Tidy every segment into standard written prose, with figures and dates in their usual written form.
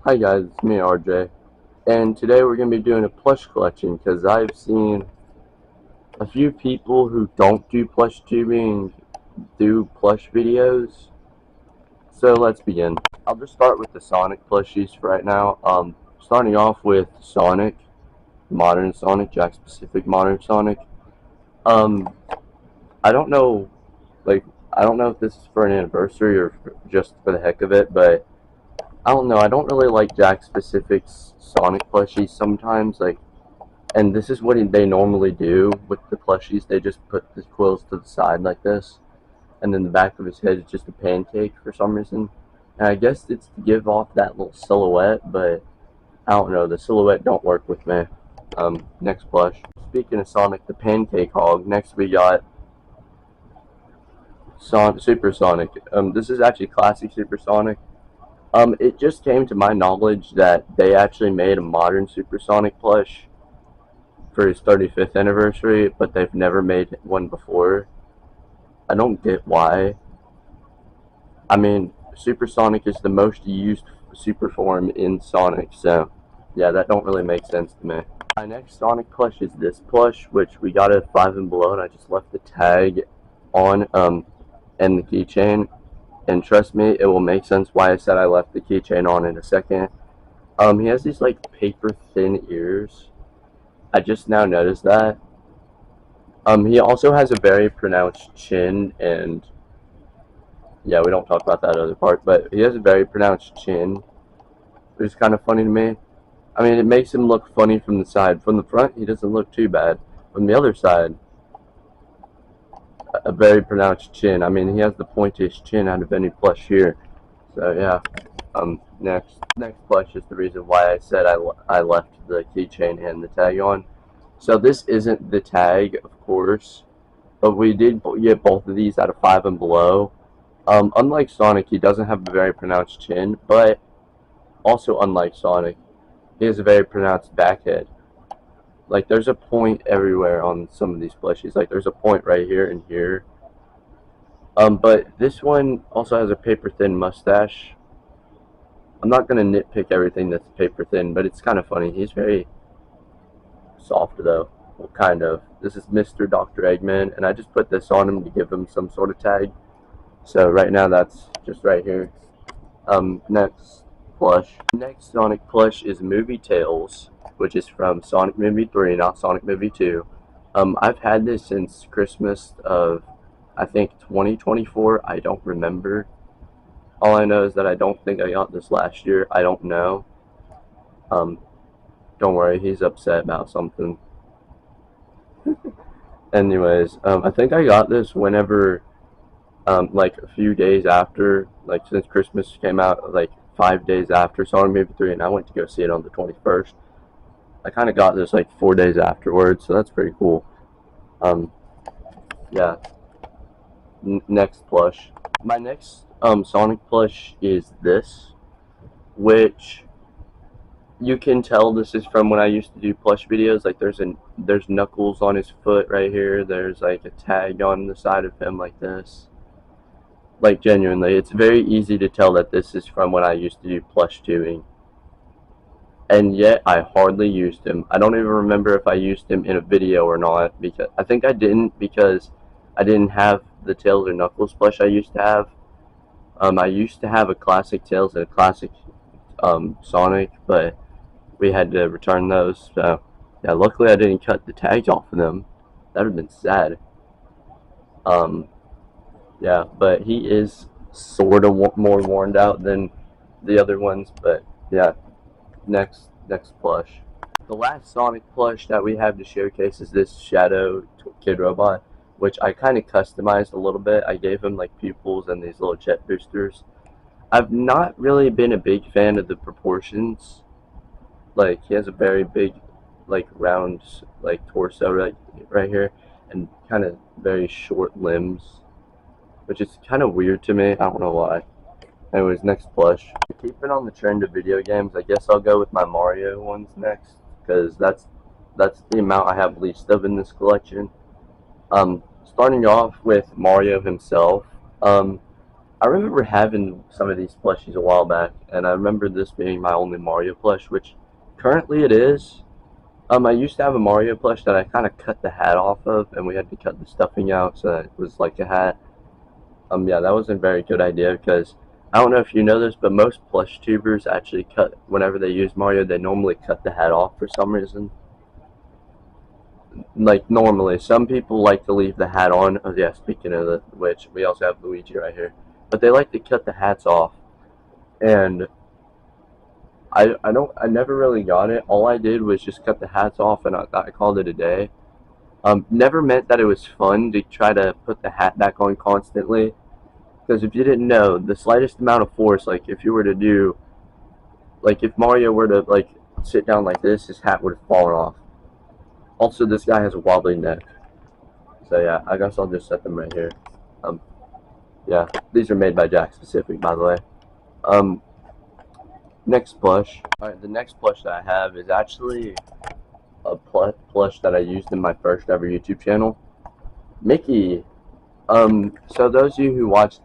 Hi guys, it's me RJ, and today we're going to be doing a plush collection because I've seen a few people who don't do plush tubing do plush videos. So let's begin. I'll just start with the Sonic plushies for right now. Starting off with Sonic, modern Sonic, Jack specific modern Sonic. Um, I don't know, like I don't know if this is for an anniversary or just for the heck of it, but I don't know. I don't really like Jack specific Sonic plushies sometimes, and this is what they normally do with the plushies. They just put the quills to the side like this, and then the back of his head is just a pancake for some reason. And I guess it's to give off that little silhouette, but I don't know. The silhouette don't work with me. Next plush. Speaking of Sonic the Pancake Hog, next we got Super Sonic. This is actually classic Super Sonic. It just came to my knowledge that they actually made a modern Super Sonic plush for his 35th anniversary, but they've never made one before. I don't get why. I mean, Super Sonic is the most used super form in Sonic, so yeah, that don't really make sense to me. My next Sonic plush is this plush, which we got at 5 and below, and I just left the tag on and the keychain. And trust me, it will make sense why I said I left the keychain on in a second. He has these like paper thin ears. I just now noticed that. He also has a very pronounced chin, and yeah, we don't talk about that other part, but he has a very pronounced chin, which is kind of funny to me. I mean, it makes him look funny from the side. From the front, he doesn't look too bad. From the other side, a very pronounced chin. I mean, he has the pointiest chin out of any plush here. So yeah. Next plush is the reason why I said I left the keychain and the tag on. So this isn't the tag, of course, but we did get both of these out of 5 and below. Unlike Sonic, he doesn't have a very pronounced chin, but also unlike Sonic, he has a very pronounced backhead. Like, there's a point everywhere on some of these plushies. Like, there's a point right here and here. But this one also has a paper-thin mustache. I'm not gonna nitpick everything that's paper thin, but it's kind of funny. He's very soft though. Well, kind of. This is Mr. Dr. Eggman, and I just put this on him to give him some sort of tag. So right now that's just right here. Next plush. Next Sonic plush is Movie Tales, which is from Sonic Movie 3, not Sonic Movie 2. I've had this since Christmas of, I think, 2024. I don't remember. All I know is that I don't think I got this last year. I don't know. Um, don't worry, he's upset about something. Anyways, I think I got this whenever, like a few days after, like since Christmas came out, like 5 days after Sonic Movie 3, and I went to go see it on the 21st. I kind of got this like 4 days afterwards, so that's pretty cool. Um, yeah. Next plush. My next Sonic plush is this, which you can tell this is from when I used to do plush videos. Like there's Knuckles on his foot right here. There's like a tag on the side of him like this. Like genuinely, it's very easy to tell that this is from when I used to do plush tubing. And yet I hardly used him. I don't even remember if I used him in a video or not, because I think I didn't, because I didn't have the Tails or Knuckles plush I used to have. I used to have a classic Tails and a classic Sonic, but we had to return those. So yeah, luckily I didn't cut the tags off of them. That would have been sad. Um, yeah, but he is sort of more worn out than the other ones. But yeah, next plush. The last Sonic plush that we have to showcase is this Shadow Kid Robot, which I kind of customized a little bit. I gave him like pupils and these little jet boosters. I've not really been a big fan of the proportions. Like, he has a very big, like, round, like, torso right here, and kind of very short limbs, which is kind of weird to me. I don't know why. Anyways, next plush. Keeping on the trend of video games, I guess I'll go with my Mario ones next, because that's the amount I have least of in this collection. Starting off with Mario himself. I remember having some of these plushies a while back, and I remember this being my only Mario plush, which currently it is. I used to have a Mario plush that I kind of cut the hat off of, and we had to cut the stuffing out so that it was like a hat. Yeah, that wasn't a very good idea because I don't know if you know this, but most plush tubers actually cut, whenever they use Mario, they normally cut the hat off for some reason. Like, normally. Some people like to leave the hat on. Oh, yeah, speaking of which, we also have Luigi right here. But they like to cut the hats off. And I never really got it. All I did was just cut the hats off, and I called it a day. Never meant that it was fun to try to put the hat back on constantly. Because if you didn't know, the slightest amount of force, like if you were to do, like if Mario were to like sit down like this, his hat would have fallen off. Also, this guy has a wobbly neck. So yeah, I guess I'll just set them right here. Um, yeah, these are made by Jack Specific, by the way. Um, next plush. Alright, the next plush that I have is actually a plush that I used in my first ever YouTube channel. Mickey. So those of you who watch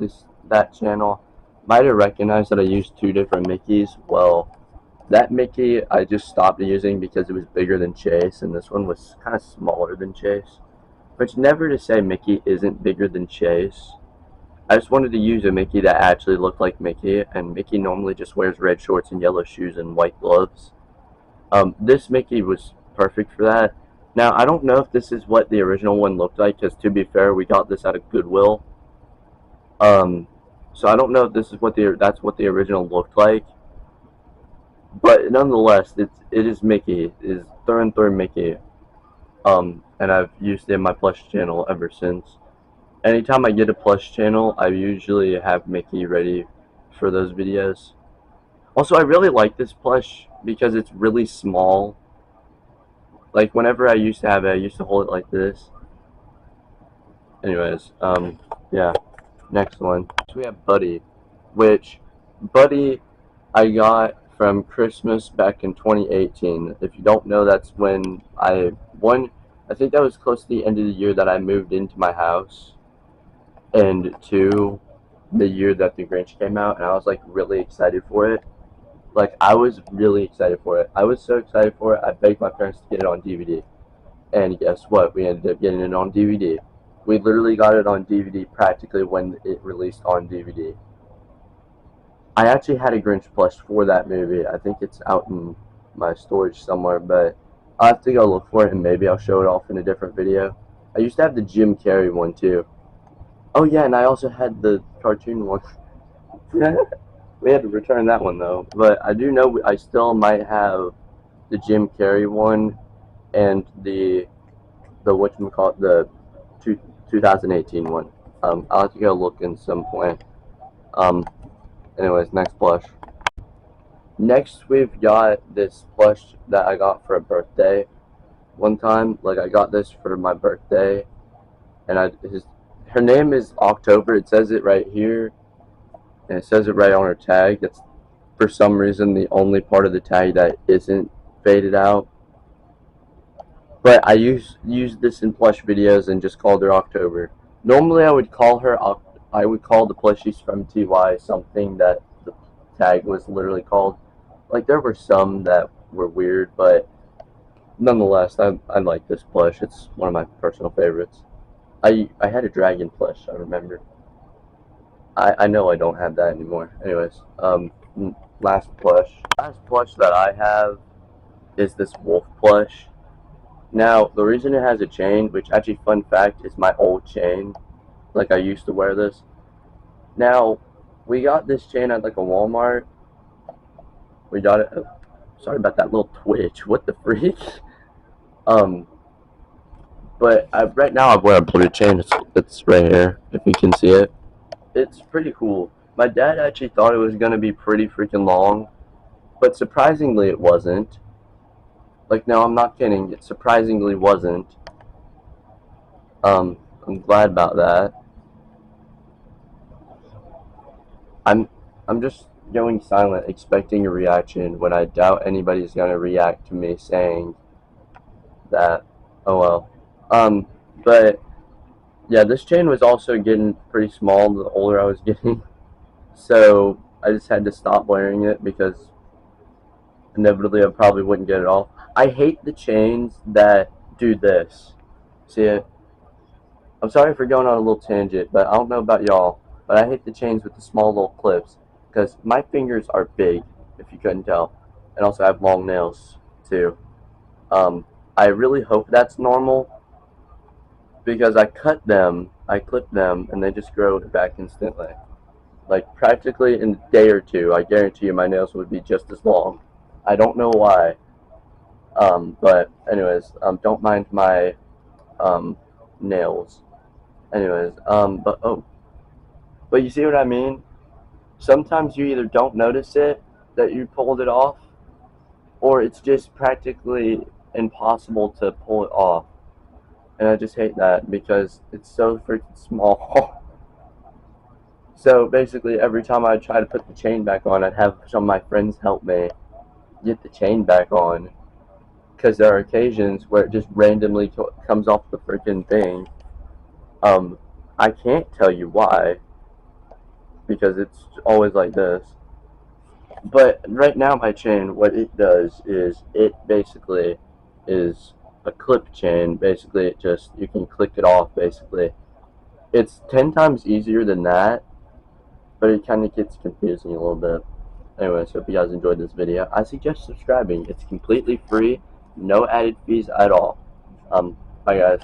that channel might have recognized that I used two different Mickeys. Well, that Mickey I just stopped using because it was bigger than Chase, and this one was kind of smaller than Chase. Which never to say Mickey isn't bigger than Chase. I just wanted to use a Mickey that actually looked like Mickey, and Mickey normally just wears red shorts and yellow shoes and white gloves. This Mickey was perfect for that. Now, I don't know if this is what the original one looked like, because to be fair, we got this at a Goodwill. So I don't know if this is that's what the original looked like. But nonetheless, it is Mickey. It is through and through Mickey. And I've used it in my plush channel ever since. Anytime I get a plush channel, I usually have Mickey ready for those videos. Also, I really like this plush because it's really small. Like, whenever I used to have it, I used to hold it like this. Anyways, yeah. Next one. So we have Buddy, which Buddy I got from Christmas back in 2018. If you don't know, that's when I think that was close to the end of the year that I moved into my house, and two, the year that The Grinch came out, and I was like really excited for it. Like, I was really excited for it. I was so excited for it, I begged my parents to get it on DVD. And guess what? We ended up getting it on DVD. We literally got it on DVD practically when it released on DVD. I actually had a Grinch plush for that movie. I think it's out in my storage somewhere, but I'll have to go look for it, and maybe I'll show it off in a different video. I used to have the Jim Carrey one too. Oh yeah, and I also had the cartoon one. We had to return that one though. But I do know I still might have the Jim Carrey one and the whatchamacallit, the 2018 one. I'll have to go look in some point. Anyways, next plush. Next, we've got this plush that I got for a birthday one time. Like, I got this for my birthday, and her name is October. It says it right here, and it says it right on her tag. That's, for some reason, the only part of the tag that isn't faded out. But I used this in plush videos and just called her October. Normally, I would call the plushies from TY something that the tag was literally called. Like, there were some that were weird, but nonetheless, I like this plush. It's one of my personal favorites. I had a dragon plush, I remember. I know I don't have that anymore. Anyways, last plush. Last plush that I have is this wolf plush. Now, the reason it has a chain, which actually, fun fact, is my old chain. Like, I used to wear this. Now, we got this chain at like a Walmart. We got it. Sorry about that little twitch. What the freak? But right now I wear a blue chain. It's right here, if you can see it. It's pretty cool. My dad actually thought it was gonna be pretty freaking long, but surprisingly it wasn't. Like, no, I'm not kidding. It surprisingly wasn't. I'm glad about that. I'm just going silent, expecting a reaction when I doubt anybody's gonna react to me saying that. Oh well. But yeah, this chain was also getting pretty small the older I was getting. So I just had to stop wearing it because inevitably I probably wouldn't get it off. I hate the chains that do this. See it? I'm sorry for going on a little tangent, but I don't know about y'all, but I hate the chains with the small little clips because my fingers are big, if you couldn't tell, and also I have long nails too. Um, I really hope that's normal because I clip them, and they just grow back instantly. Like practically in a day or two, I guarantee you my nails would be just as long. I don't know why. But anyways, don't mind my um, nails. Anyways, but you see what I mean? Sometimes you either don't notice it that you pulled it off, or it's just practically impossible to pull it off. And I just hate that because it's so freaking small. So basically, every time I try to put the chain back on, I'd have some of my friends help me get the chain back on. Because there are occasions where it just randomly comes off the freaking thing. Um, I can't tell you why because it's always like this. But right now, my chain, what it does is it basically is a clip chain. Basically, it just you can click it off. Basically, it's 10 times easier than that, but it kind of gets confusing a little bit. Anyways, hope you guys enjoyed this video. I suggest subscribing. It's completely free, no added fees at all. Bye guys.